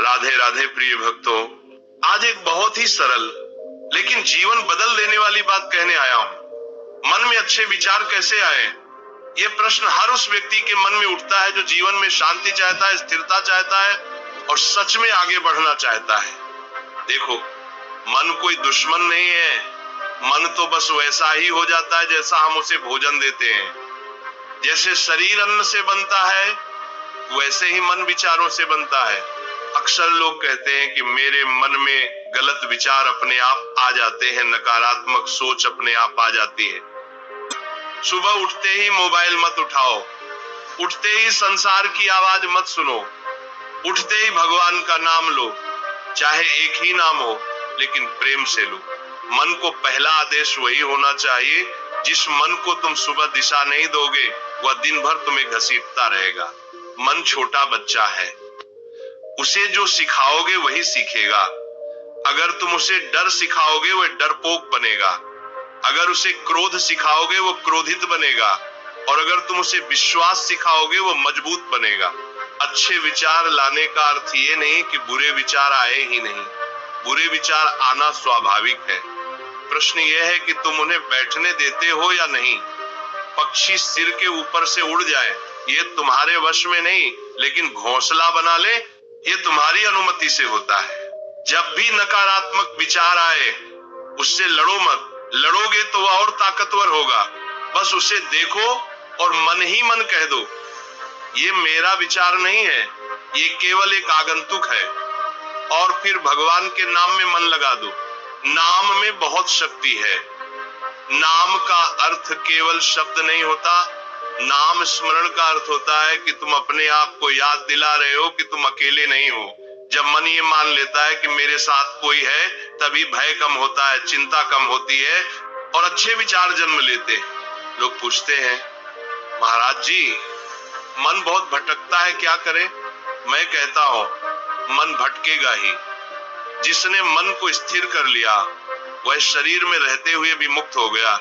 राधे राधे प्रिय भक्तों, आज एक बहुत ही सरल लेकिन जीवन बदल देने वाली बात कहने आया हूं। मन में अच्छे विचार कैसे आए, ये प्रश्न हर उस व्यक्ति के मन में उठता है जो जीवन में शांति चाहता है, स्थिरता चाहता है और सच में आगे बढ़ना चाहता है। देखो, मन कोई दुश्मन नहीं है। मन तो बस वैसा ही हो जाता है जैसा हम उसे भोजन देते हैं। जैसे शरीर अन्न से बनता है, वैसे ही मन विचारों से बनता है। अक्सर लोग कहते हैं कि मेरे मन में गलत विचार अपने आप आ जाते हैं, नकारात्मक सोच अपने आप आ जाती है। सुबह उठते ही मोबाइल मत उठाओ, उठते ही संसार की आवाज मत सुनो, उठते ही भगवान का नाम लो, चाहे एक ही नाम हो लेकिन प्रेम से लो। मन को पहला आदेश वही होना चाहिए जिस मन को तुम सुबह दिशा नहीं दोगे वह दिन भर तुम्हें घसीटता रहेगा। मन छोटा बच्चा है, उसे जो सिखाओगे वही सीखेगा। अगर तुम उसे डर सिखाओगे वह डरपोक बनेगा, अगर उसे क्रोध सिखाओगे वो क्रोधित बनेगा और अगर तुम उसे विश्वास सिखाओगे वो मजबूत बनेगा। अच्छे विचार लाने का अर्थ ये नहीं कि बुरे विचार आए ही नहीं, बुरे विचार आना स्वाभाविक है। प्रश्न यह है कि तुम उन्हें बैठने देते हो या नहीं। पक्षी सिर के ऊपर से उड़ जाए ये तुम्हारे वश में नहीं, लेकिन घोंसला बना ले ये तुम्हारी अनुमति से होता है। जब भी नकारात्मक विचार आए उससे लड़ो मत, लड़ोगे तो वह और ताकतवर होगा। बस उसे देखो और मन ही मन कह दो, ये मेरा विचार नहीं है, ये केवल एक आगंतुक है। और फिर भगवान के नाम में मन लगा दो। नाम में बहुत शक्ति है। नाम का अर्थ केवल शब्द नहीं होता, नाम स्मरण का अर्थ होता है कि तुम अपने आप को याद दिला रहे हो कि तुम अकेले नहीं हो। जब मन ये मान लेता है कि मेरे साथ कोई है, तभी भय कम होता है, चिंता कम होती है और अच्छे विचार जन्म लेते हैं। लोग पूछते हैं, महाराज जी मन बहुत भटकता है, क्या करें? मैं कहता हूं, मन भटकेगा ही। जिसने मन को स्थिर कर लिया वह शरीर में रहते हुए भी मुक्त हो गया,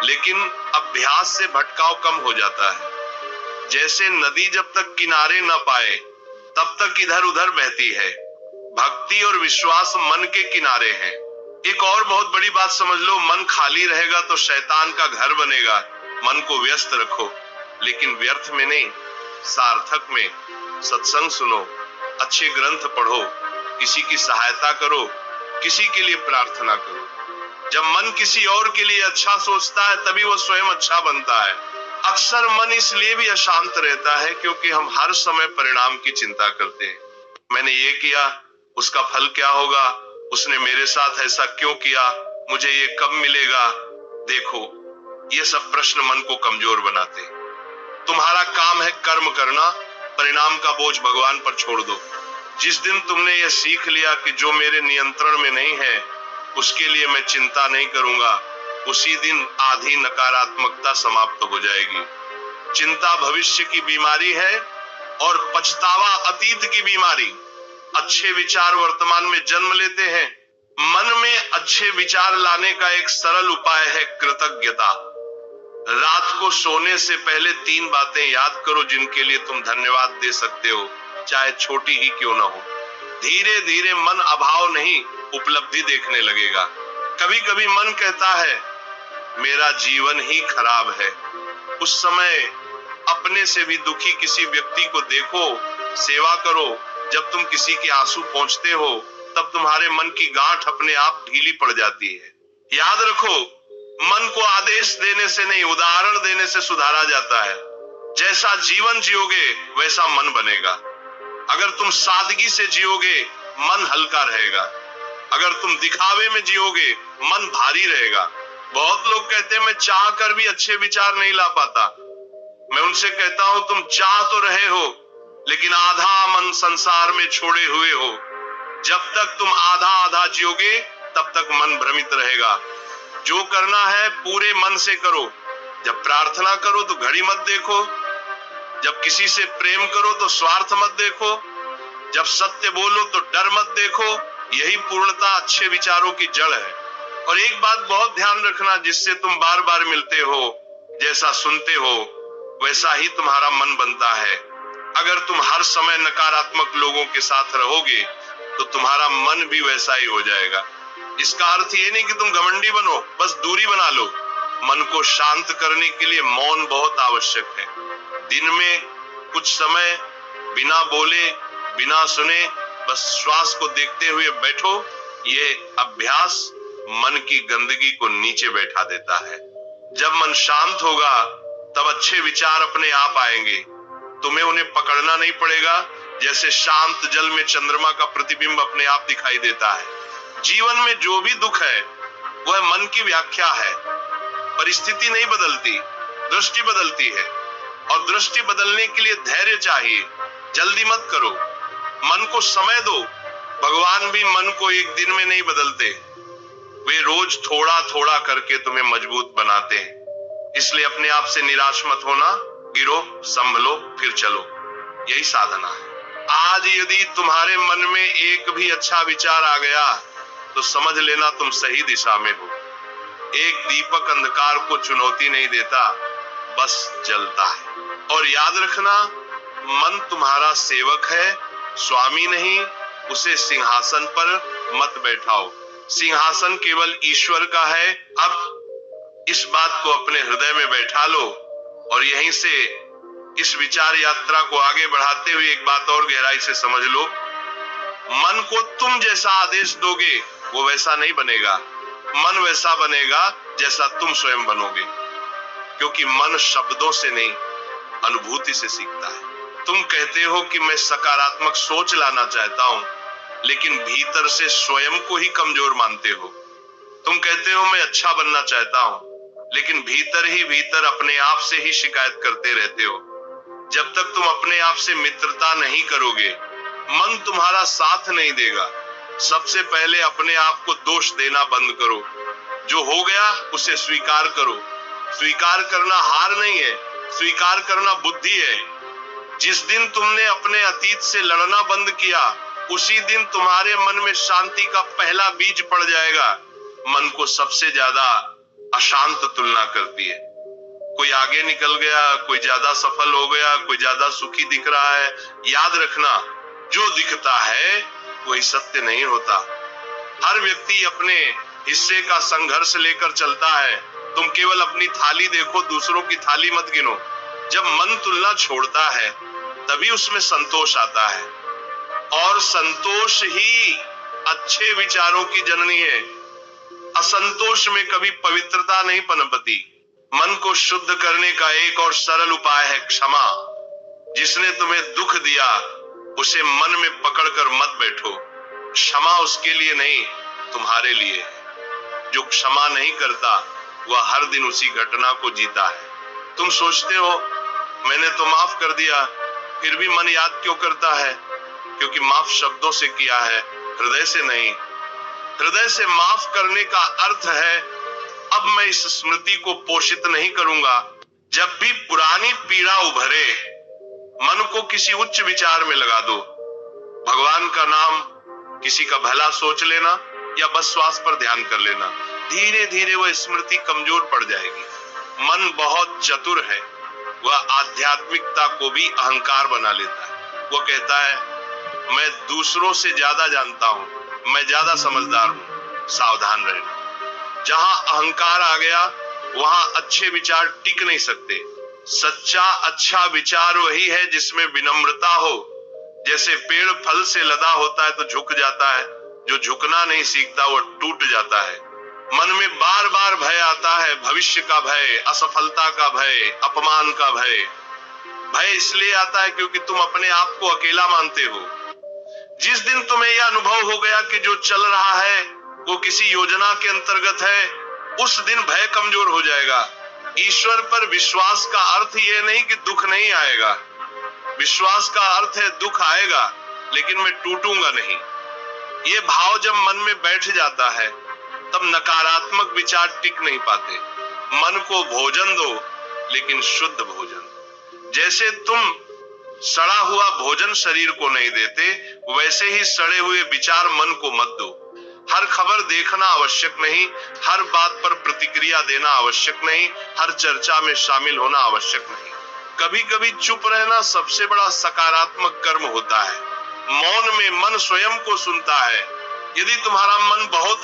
लेकिन अभ्यास से भटकाव कम हो जाता है। जैसे नदी जब तक किनारे न पाए तब तक इधर उधर बहती है, भक्ति और विश्वास मन के किनारे हैं। एक और बहुत बड़ी बात समझ लो, मन खाली रहेगा तो शैतान का घर बनेगा। मन को व्यस्त रखो, लेकिन व्यर्थ में नहीं, सार्थक में। सत्संग सुनो, अच्छे ग्रंथ पढ़ो, किसी की सहायता करो, किसी के लिए प्रार्थना करो। जब मन किसी और के लिए अच्छा सोचता है तभी वो स्वयं अच्छा बनता है। अक्सर मन इसलिए भी अशांत रहता है क्योंकि हम हर समय परिणाम की चिंता करते हैं। मैंने ये किया, उसका फल क्या होगा, उसने मेरे साथ ऐसा क्यों किया, मुझे ये कब मिलेगा। देखो, ये सब प्रश्न मन को कमजोर बनाते हैं। तुम्हारा काम है कर्म करना, परिणाम का बोझ भगवान पर छोड़ दो। जिस दिन तुमने ये सीख लिया कि जो मेरे नियंत्रण में नहीं है उसके लिए मैं चिंता नहीं करूंगा, उसी दिन आधी नकारात्मकता समाप्त हो जाएगी। चिंता भविष्य की बीमारी है और पछतावा अतीत की बीमारी। अच्छे विचार वर्तमान में जन्म लेते हैं। मन में अच्छे विचार लाने का एक सरल उपाय है कृतज्ञता। रात को सोने से पहले 3 बातें याद करो जिनके लिए तुम धन्यवाद दे सकते हो, चाहे छोटी ही क्यों ना हो। धीरे धीरे मन अभाव नहीं उपलब्धि देखने लगेगा। कभी कभी मन कहता है मेरा जीवन ही खराब है। उस समय अपने से भी दुखी किसी व्यक्ति को देखो, सेवा करो। जब तुम किसी के आंसू पोंछते हो तब तुम्हारे मन की गांठ अपने आप ढीली पड़ जाती है। याद रखो, मन को आदेश देने से नहीं, उदाहरण देने से सुधारा जाता है। जैसा जीवन जियोगे वैसा मन बनेगा। अगर तुम सादगी से जियोगे मन हल्का रहेगा, अगर तुम दिखावे में जियोगे मन भारी रहेगा। बहुत लोग कहते हैं मैं चाह कर भी अच्छे विचार नहीं ला पाता। मैं उनसे कहता हूं, तुम चाह तो रहे हो लेकिन आधा मन संसार में छोड़े हुए हो। जब तक तुम आधा आधा जियोगे तब तक मन भ्रमित रहेगा। जो करना है पूरे मन से करो। जब प्रार्थना करो तो घड़ी मत देखो, जब किसी से प्रेम करो तो स्वार्थ मत देखो, जब सत्य बोलो तो डर मत देखो। यही पूर्णता अच्छे विचारों की जड़ है। और एक बात बहुत ध्यान रखना, जिससे तुम बार बार मिलते हो, जैसा सुनते हो वैसा ही तुम्हारा मन बनता है। अगर तुम हर समय नकारात्मक लोगों के साथ रहोगे तो तुम्हारा मन भी वैसा ही हो जाएगा। इसका अर्थ ये नहीं कि तुम घमंडी बनो, बस दूरी बना लो। मन को शांत करने के लिए मौन बहुत आवश्यक है। दिन में कुछ समय बिना बोले, बिना सुने, बस श्वास को देखते हुए बैठो। ये अभ्यास मन की गंदगी को नीचे बैठा देता है। जब मन शांत होगा तब अच्छे विचार अपने आप आएंगे। तुम्हें उन्हें पकड़ना नहीं पड़ेगा, जैसे शांत जल में चंद्रमा का प्रतिबिंब अपने आप दिखाई देता है। जीवन में जो भी दुख है वह मन की व्याख्या है। परिस्थिति नहीं बदलती, दृष्टि बदलती है, और दृष्टि बदलने के लिए धैर्य चाहिए। जल्दी मत करो, मन को समय दो। भगवान भी मन को एक दिन में नहीं बदलते, वे रोज थोड़ा थोड़ा करके तुम्हें मजबूत बनाते हैं। इसलिए अपने आप से निराश मत होना, गिरो, संभलो, फिर चलो। यही साधना है। आज यदि तुम्हारे मन में एक भी अच्छा विचार आ गया तो समझ लेना तुम सही दिशा में हो। एक दीपक अंधकार को चुनौती नहीं देता, बस जलता है। और याद रखना, मन तुम्हारा सेवक है, स्वामी नहीं। उसे सिंहासन पर मत बैठाओ, सिंहासन केवल ईश्वर का है। अब इस बात को अपने हृदय में बैठा लो और यहीं से इस विचार यात्रा को आगे बढ़ाते हुए एक बात और गहराई से समझ लो। मन को तुम जैसा आदेश दोगे वो वैसा नहीं बनेगा। मन वैसा बनेगा जैसा तुम स्वयं बनोगे, क्योंकि मन शब्दों से नहीं, अनुभूति से सीखता है। तुम कहते हो कि मैं सकारात्मक सोच लाना चाहता हूं, लेकिन भीतर से स्वयं को ही कमजोर मानते हो। तुम कहते हो मैं अच्छा बनना चाहता हूं, लेकिन भीतर ही भीतर अपने आप से ही शिकायत करते रहते हो। जब तक तुम अपने आप से मित्रता नहीं करोगे, मन तुम्हारा साथ नहीं देगा। सबसे पहले अपने आप को दोष देना बंद करो। जो हो गया उसे स्वीकार करो। स्वीकार करना हार नहीं है, स्वीकार करना बुद्धि है। जिस दिन तुमने अपने अतीत से लड़ना बंद किया, उसी दिन तुम्हारे मन में शांति का पहला बीज पड़ जाएगा। मन को सबसे ज्यादा अशांत तुलना करती है। कोई आगे निकल गया, कोई ज्यादा सफल हो गया, कोई ज्यादा सुखी दिख रहा है। याद रखना, जो दिखता है वही सत्य नहीं होता। हर व्यक्ति अपने हिस्से का संघर्ष लेकर चलता है। तुम केवल अपनी थाली देखो, दूसरों की थाली मत गिनो। जब मन तुलना छोड़ता है तभी उसमें संतोष आता है, और संतोष ही अच्छे विचारों की जननी है। असंतोष में कभी पवित्रता नहीं पनपती। मन को शुद्ध करने का एक और सरल उपाय है क्षमा। जिसने तुम्हें दुख दिया उसे मन में पकड़कर मत बैठो। क्षमा उसके लिए नहीं, तुम्हारे लिए है। जो क्षमा नहीं करता वह हर दिन उसी घटना को जीता है। तुम सोचते हो मैंने तो माफ कर दिया, फिर भी मन याद क्यों करता है? क्योंकि माफ शब्दों से किया है, हृदय से नहीं। हृदय से माफ करने का अर्थ है अब मैं इस स्मृति को पोषित नहीं करूंगा। जब भी पुरानी पीड़ा उभरे, मन को किसी उच्च विचार में लगा दो। भगवान का नाम, किसी का भला सोच लेना या बस श्वास पर ध्यान कर लेना। धीरे धीरे वह स्मृति कमजोर पड़ जाएगी। मन बहुत चतुर है, वह आध्यात्मिकता को भी अहंकार बना लेता है। वो कहता है मैं दूसरों से ज्यादा जानता हूं, मैं ज्यादा समझदार हूं, सावधान रहना। जहां अहंकार आ गया वहां अच्छे विचार टिक नहीं सकते। सच्चा अच्छा विचार वही है जिसमें विनम्रता हो। जैसे पेड़ फल से लदा होता है तो झुक जाता है, जो झुकना नहीं सीखता वो टूट जाता है। मन में बार बार भय आता है, भविष्य का भय, असफलता का भय, अपमान का भय। भय इसलिए आता है क्योंकि तुम अपने आप को अकेला मानते हो। जिस दिन तुम्हें यह अनुभव हो गया कि जो चल रहा है वो किसी योजना के अंतर्गत है, उस दिन भय कमजोर हो जाएगा। ईश्वर पर विश्वास का अर्थ ये नहीं कि दुख नहीं आएगा। विश्वास का अर्थ है दुख आएगा लेकिन मैं टूटूंगा नहीं। ये भाव जब मन में बैठ जाता है तब नकारात्मक विचार टिक नहीं पाते। मन को भोजन दो, लेकिन शुद्ध भोजन। जैसे तुम सड़ा हुआ भोजन शरीर को नहीं देते, वैसे ही सड़े हुए विचार मन को मत दो। हर खबर देखना आवश्यक नहीं, हर बात पर प्रतिक्रिया देना आवश्यक नहीं, हर चर्चा में शामिल होना आवश्यक नहीं। कभी कभी चुप रहना सबसे बड़ा सकारात्मक कर्म होता है। मौन में मन स्वयं को सुनता है। यदि तुम्हारा मन बहुत